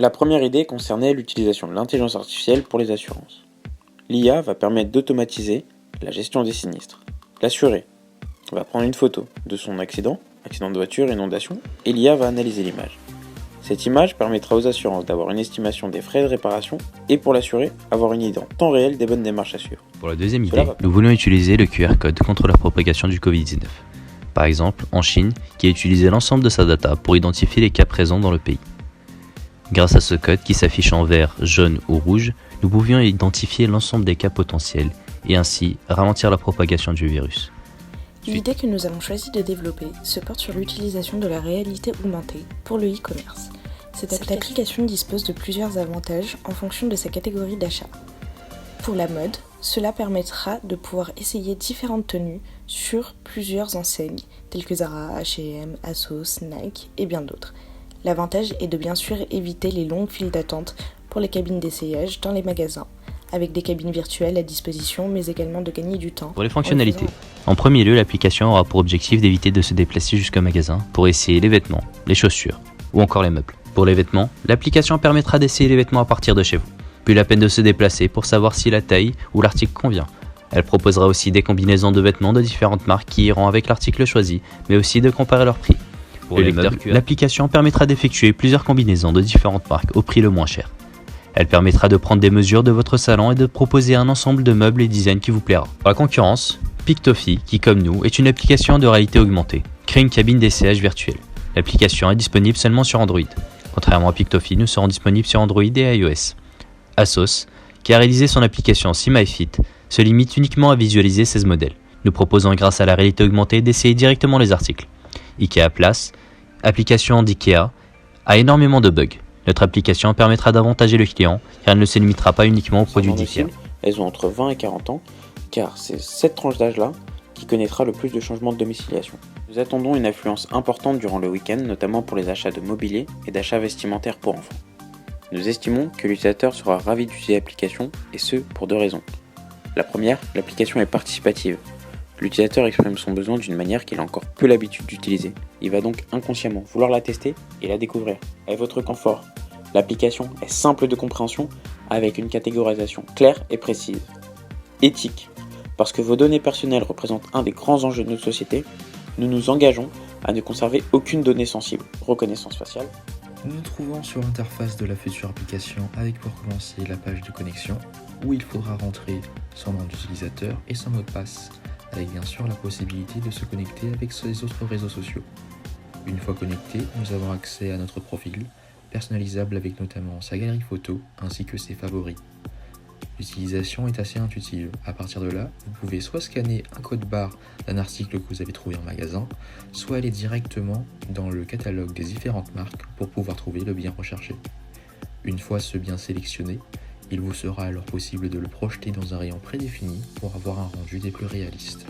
La première idée concernait l'utilisation de l'intelligence artificielle pour les assurances. L'IA va permettre d'automatiser la gestion des sinistres. L'assuré va prendre une photo de son accident de voiture, inondation, et l'IA va analyser l'image. Cette image permettra aux assurances d'avoir une estimation des frais de réparation et pour l'assuré, avoir une idée en temps réel des bonnes démarches à suivre. Pour la deuxième idée, nous voulons utiliser le QR code contre la propagation du Covid-19. Par exemple, en Chine, qui a utilisé l'ensemble de sa data pour identifier les cas présents dans le pays. Grâce à ce code qui s'affiche en vert, jaune ou rouge, nous pouvions identifier l'ensemble des cas potentiels et ainsi ralentir la propagation du virus. L'idée que nous avons choisi de développer se porte sur l'utilisation de la réalité augmentée pour le e-commerce. Cette application dispose de plusieurs avantages en fonction de sa catégorie d'achat. Pour la mode, cela permettra de pouvoir essayer différentes tenues sur plusieurs enseignes, telles que Zara, H&M, ASOS, Nike et bien d'autres. L'avantage est de bien sûr éviter les longues files d'attente pour les cabines d'essayage dans les magasins, avec des cabines virtuelles à disposition, mais également de gagner du temps. Pour les fonctionnalités, en premier lieu, l'application aura pour objectif d'éviter de se déplacer jusqu'au magasin pour essayer les vêtements, les chaussures ou encore les meubles. Pour les vêtements, l'application permettra d'essayer les vêtements à partir de chez vous. Plus la peine de se déplacer pour savoir si la taille ou l'article convient. Elle proposera aussi des combinaisons de vêtements de différentes marques qui iront avec l'article choisi, mais aussi de comparer leur prix. Pour les meubles, l'application permettra d'effectuer plusieurs combinaisons de différentes marques au prix le moins cher. Elle permettra de prendre des mesures de votre salon et de proposer un ensemble de meubles et designs qui vous plaira. Pour la concurrence, Pictofi, qui comme nous, est une application de réalité augmentée, crée une cabine d'essayage virtuelle. L'application est disponible seulement sur Android. Contrairement à Pictofi, nous serons disponibles sur Android et iOS. ASOS, qui a réalisé son application See My Fit, se limite uniquement à visualiser 16 modèles, nous proposant grâce à la réalité augmentée d'essayer directement les articles. IKEA Place, application d'IKEA, a énormément de bugs. Notre application permettra d'avantager le client car elle ne se limitera pas uniquement aux produits d'IKEA. Elles ont entre 20 et 40 ans, car c'est cette tranche d'âge-là qui connaîtra le plus de changements de domiciliation. Nous attendons une affluence importante durant le week-end, notamment pour les achats de mobilier et d'achats vestimentaires pour enfants. Nous estimons que l'utilisateur sera ravi d'utiliser l'application, et ce pour deux raisons. La première, l'application est participative. L'utilisateur exprime son besoin d'une manière qu'il a encore peu l'habitude d'utiliser. Il va donc inconsciemment vouloir la tester et la découvrir. À votre confort, l'application est simple de compréhension avec une catégorisation claire et précise. Éthique, parce que vos données personnelles représentent un des grands enjeux de notre société, nous nous engageons à ne conserver aucune donnée sensible. Reconnaissance faciale. Nous nous trouvons sur l'interface de la future application avec pour commencer la page de connexion où il faudra rentrer son nom d'utilisateur et son mot de passe, avec bien sûr la possibilité de se connecter avec les autres réseaux sociaux. Une fois connecté, nous avons accès à notre profil, personnalisable avec notamment sa galerie photo ainsi que ses favoris. L'utilisation est assez intuitive. À partir de là, vous pouvez soit scanner un code barre d'un article que vous avez trouvé en magasin, soit aller directement dans le catalogue des différentes marques pour pouvoir trouver le bien recherché. Une fois ce bien sélectionné, il vous sera alors possible de le projeter dans un rayon prédéfini pour avoir un rendu des plus réalistes.